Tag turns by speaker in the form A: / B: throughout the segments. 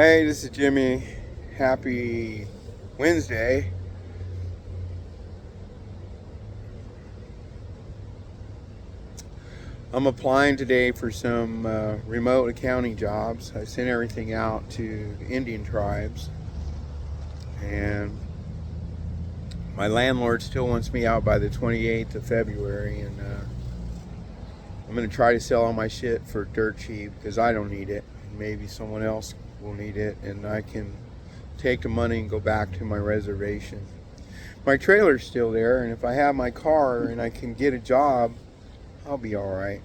A: Hey, this is Jimmy. Happy Wednesday. I'm applying today for some remote accounting jobs. I sent everything out to the Indian tribes, and my landlord still wants me out by the 28th of February, and I'm going to try to sell all my shit for dirt cheap because I don't need it. Maybe someone else will need it, and I can take the money and go back to my reservation. My trailer's still there, and if I have my car and I can get a job, I'll be all right.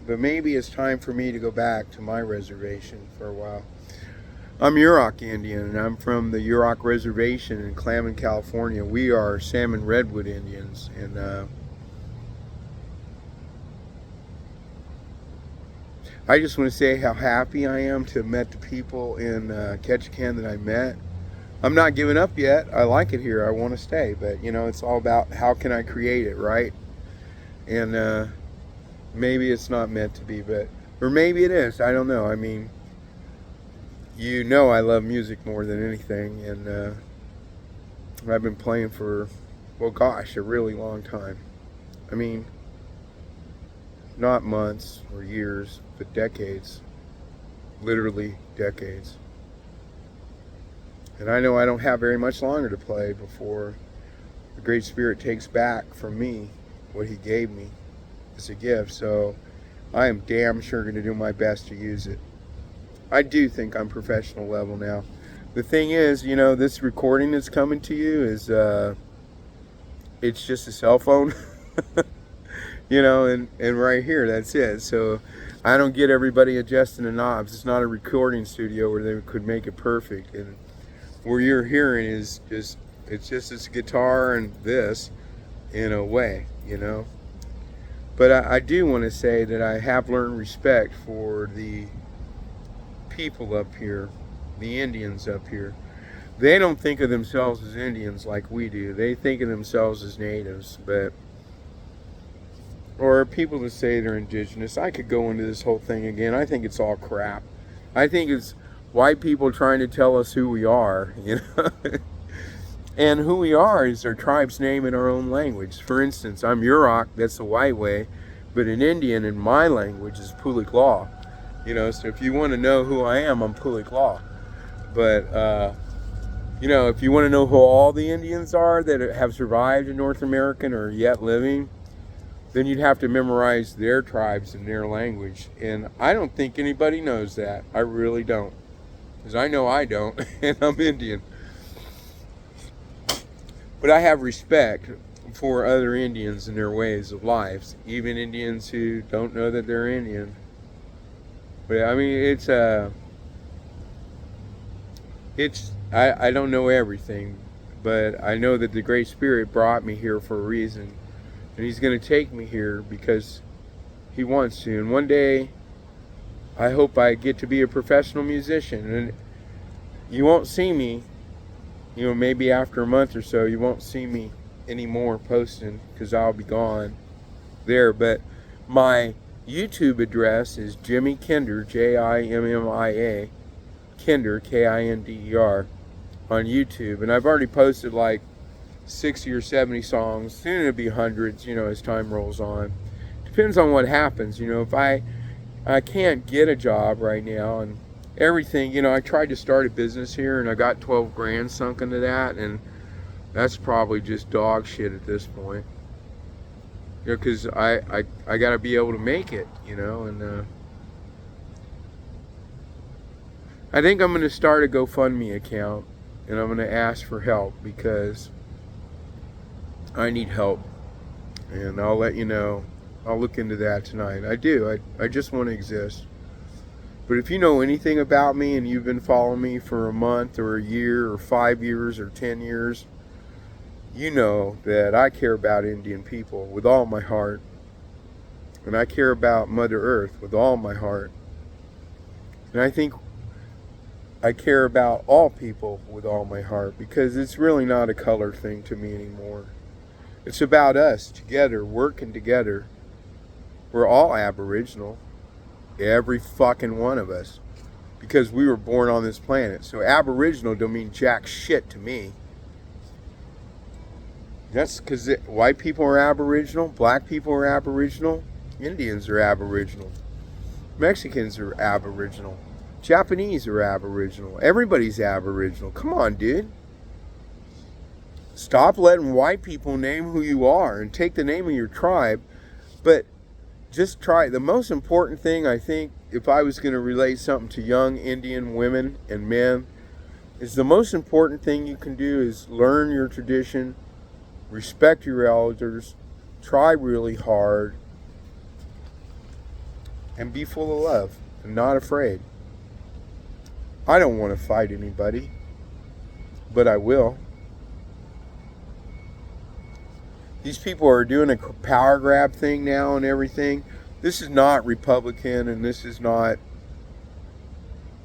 A: But maybe it's time for me to go back to my reservation for a while. I'm Yurok Indian, and I'm from the Yurok Reservation in Klamath, California. We are Salmon Redwood Indians, and I just want to say how happy I am to have met the people in Ketchikan that I met. I'm not giving up yet. I like it here. I want to stay, but it's all about how can I create it, right? And maybe it's not meant to be, or maybe it is. I don't know. I mean, I love music more than anything, and I've been playing for, well, gosh, a really long time. I mean, not months or years, but decades. Literally decades. And I know I don't have very much longer to play before the Great Spirit takes back from me what He gave me as a gift. So I am damn sure going to do my best to use it. I do think I'm professional level now. The thing is, this recording that's coming to you is, it's just a cell phone, and right here, that's it. So I don't get everybody adjusting the knobs. It's not a recording studio where they could make it perfect. And where you're hearing is it's just this guitar and this in a way, But I do want to say that I have learned respect for the people up here, the Indians up here. They don't think of themselves as Indians like we do. They think of themselves as natives, or people that say they're indigenous. I could go into this whole thing again. I think it's all crap. I think it's white people trying to tell us who we are, And who we are is our tribe's name in our own language. For instance, I'm Yurok, that's the white way, but in Indian, in my language, is Pulik Law. So if you want to know who I am, I'm Pulik Law. But, if you want to know who all the Indians are that have survived in North America and are yet living, then you'd have to memorize their tribes and their language. And I don't think anybody knows that. I really don't. Because I know I don't, and I'm Indian. But I have respect for other Indians and their ways of life, even Indians who don't know that they're Indian. But I mean, I don't know everything, but I know that the Great Spirit brought me here for a reason, and He's going to take me here because He wants to. And one day, I hope I get to be a professional musician, and you won't see me, maybe after a month or so, you won't see me anymore posting because I'll be gone there. But my YouTube address is Jimmy Kinder, Jimmia, Kinder, Kinder, on YouTube. And I've already posted like 60 or 70 songs. Soon it'll be hundreds, as time rolls on. Depends on what happens. If I can't get a job right now and everything, I tried to start a business here and I got 12 grand sunk into that, and that's probably just dog shit at this point. Because I got to be able to make it, and I think I'm going to start a GoFundMe account, and I'm going to ask for help because I need help, and I'll let you know. I'll look into that tonight. I do. I just want to exist. But if you know anything about me and you've been following me for a month or a year or 5 years or 10 years, you know that I care about Indian people with all my heart. And I care about Mother Earth with all my heart. And I think I care about all people with all my heart because it's really not a color thing to me anymore. It's about us together, working together. We're all Aboriginal. Every fucking one of us. because we were born on this planet. So aboriginal don't mean jack shit to me. That's because white people are aboriginal, black people are aboriginal, Indians are aboriginal, Mexicans are aboriginal, Japanese are aboriginal. Everybody's aboriginal. Come on, dude. Stop letting white people name who you are and take the name of your tribe, but just try. The most important thing, I think, if I was going to relate something to young Indian women and men, is the most important thing you can do is learn your tradition, respect your elders, try really hard, and be full of love and not afraid. I don't want to fight anybody, but I will. These people are doing a power grab thing now and everything. This is not Republican and this is not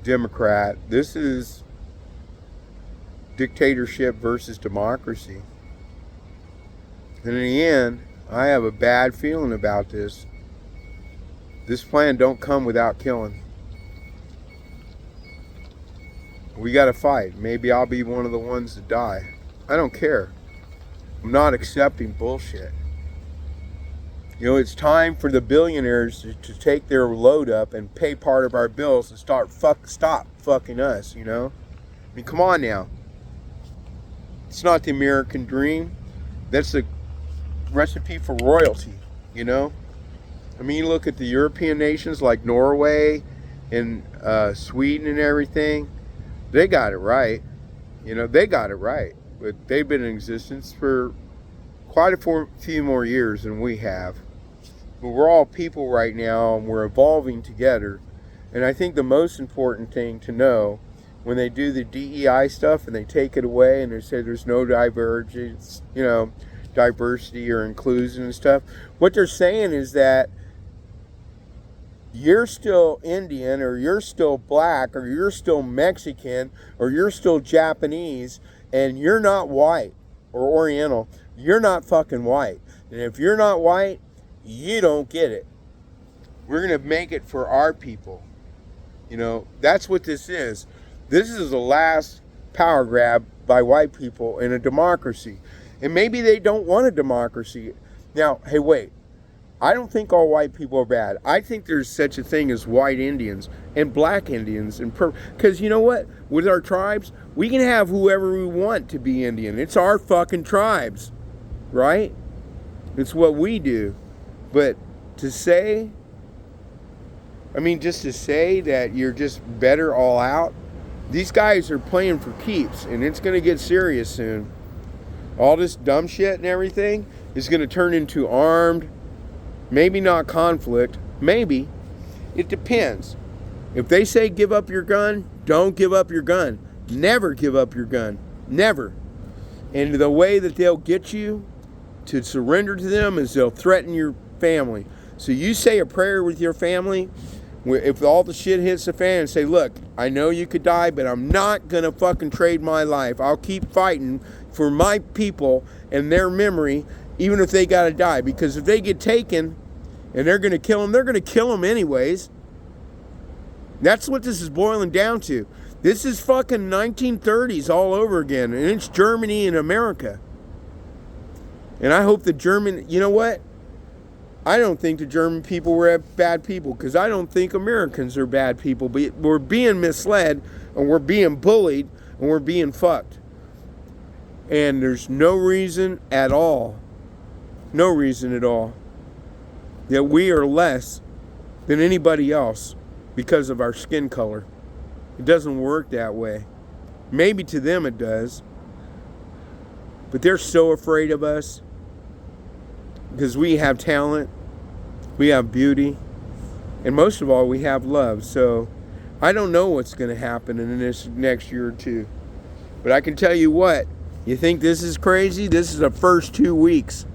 A: Democrat. This is dictatorship versus democracy. And in the end, I have a bad feeling about this. This plan don't come without killing. We got to fight. Maybe I'll be one of the ones that die. I don't care. I'm not accepting bullshit. You know, it's time for the billionaires to take their load up and pay part of our bills and stop fucking us, you know? I mean, come on now. It's not the American dream. That's the recipe for royalty, you know? I mean, you look at the European nations like Norway and Sweden and everything. They got it right. You know, they got it right. But they've been in existence for quite a few more years than we have. But we're all people right now, and we're evolving together. And I think the most important thing to know, when they do the DEI stuff and they take it away and they say there's no divergence, you know, diversity or inclusion and stuff, what they're saying is that you're still Indian, or you're still black, or you're still Mexican, or you're still Japanese, and you're not white or Oriental. You're not fucking white. And if you're not white, you don't get it. We're going to make it for our people. You know, that's what this is. This is the last power grab by white people in a democracy. And maybe they don't want a democracy. Now, hey, wait. I don't think all white people are bad. I think there's such a thing as white Indians and black Indians. Because you know what? With our tribes, we can have whoever we want to be Indian. It's our fucking tribes, right? It's what we do. But to say, I mean, just to say that you're just better all out, these guys are playing for keeps, and it's going to get serious soon. All this dumb shit and everything is going to turn into armed, maybe not conflict, maybe. It depends. If they say give up your gun, don't give up your gun. Never give up your gun. Never. And the way that they'll get you to surrender to them is they'll threaten your family. So you say a prayer with your family, if all the shit hits the fan, and say, look, I know you could die, but I'm not going to fucking trade my life. I'll keep fighting for my people and their memory, even if they got to die. Because if they get taken and they're going to kill them, they're going to kill them anyways. That's what this is boiling down to. This is fucking 1930s all over again, and it's Germany and America. And I hope the German, you know what? I don't think the German people were bad people, because I don't think Americans are bad people. But we're being misled, and we're being bullied, and we're being fucked. And there's no reason at all, no reason at all, that we are less than anybody else because of our skin color. It doesn't work that way. Maybe to them it does. But they're so afraid of us because we have talent, we have beauty, and most of all, we have love. So I don't know what's going to happen in this next year or two. But I can tell you what, you think this is crazy? This is the first 2 weeks.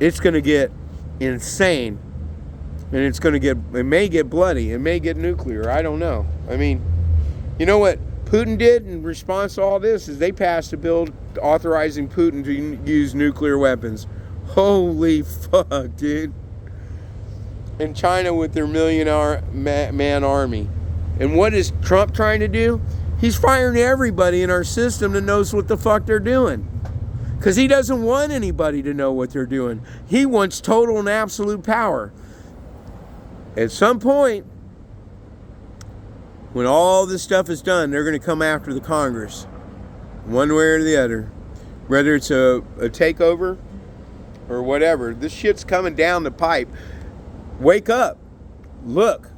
A: It's going to get insane. And it may get bloody. It may get nuclear. I don't know. I mean, you know what Putin did in response to all this is they passed a bill authorizing Putin to use nuclear weapons. Holy fuck, dude. And China with their million-man army And what is Trump trying to do? He's firing everybody in our system that knows what the fuck they're doing. Because he doesn't want anybody to know what they're doing. He wants total and absolute power. At some point, when all this stuff is done, they're going to come after the Congress. One way or the other. Whether it's a takeover or whatever. This shit's coming down the pipe. Wake up. Look.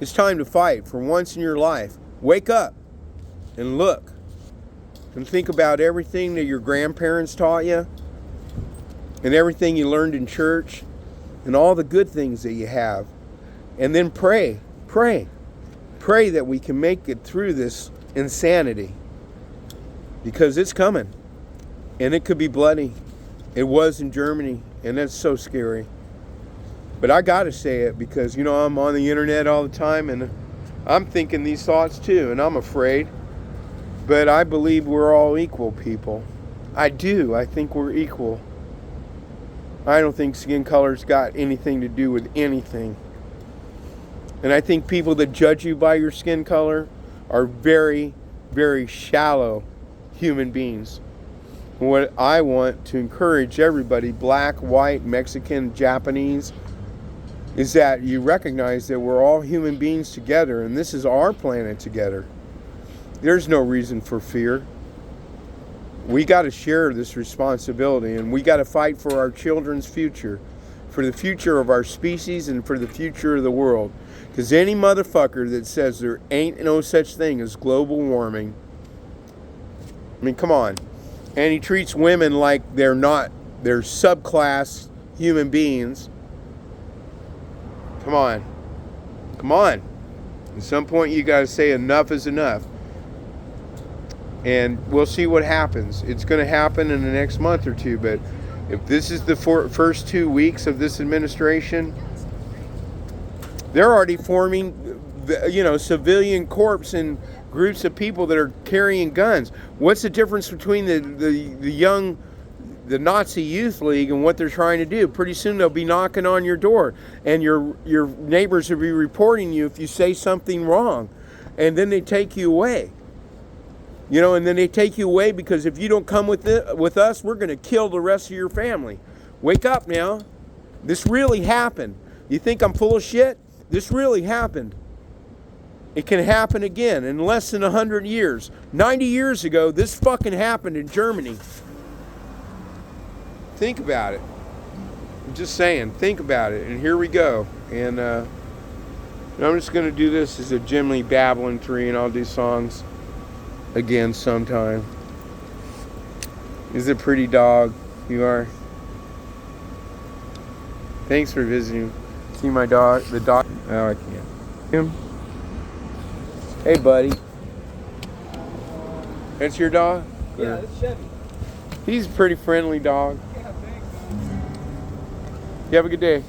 A: It's time to fight for once in your life. Wake up and look. And think about everything that your grandparents taught you. And everything you learned in church. And all the good things that you have. And then pray. Pray. Pray that we can make it through this insanity. Because it's coming. And it could be bloody. It was in Germany. And that's so scary. But I gotta say it because, you know, I'm on the internet all the time. And I'm thinking these thoughts too. And I'm afraid. But I believe we're all equal people. I do. I think we're equal. I don't think skin color's got anything to do with anything. And I think people that judge you by your skin color are very, very shallow human beings. What I want to encourage everybody, black, white, Mexican, Japanese, is that you recognize that we're all human beings together and this is our planet together. There's no reason for fear. We got to share this responsibility and we got to fight for our children's future, for the future of our species and for the future of the world. Because any motherfucker that says there ain't no such thing as global warming, I mean, come on. And he treats women like they're subclass human beings. Come on. Come on. At some point you got to say enough is enough. And we'll see what happens. It's going to happen in the next month or two. But if this is the first 2 weeks of this administration, they're already forming, civilian corps and groups of people that are carrying guns. What's the difference between the Nazi Youth League and what they're trying to do? Pretty soon they'll be knocking on your door, and your neighbors will be reporting you if you say something wrong, and then they take you away. And then they take you away because if you don't come with us, we're going to kill the rest of your family. Wake up now. This really happened. You think I'm full of shit? This really happened. It can happen again in less than 100 years. 90 years ago, this fucking happened in Germany. Think about it. I'm just saying, think about it. And here we go. And I'm just going to do this as a Jimmy babbling tree, and I'll do songs again sometime. Is a pretty dog. You are. Thanks for visiting. See my dog? The dog? Oh, I can't. Him? Hey, buddy. That's your dog?
B: Yeah, it's Chevy.
A: He's a pretty friendly dog.
B: Yeah, thanks.
A: You have a good day.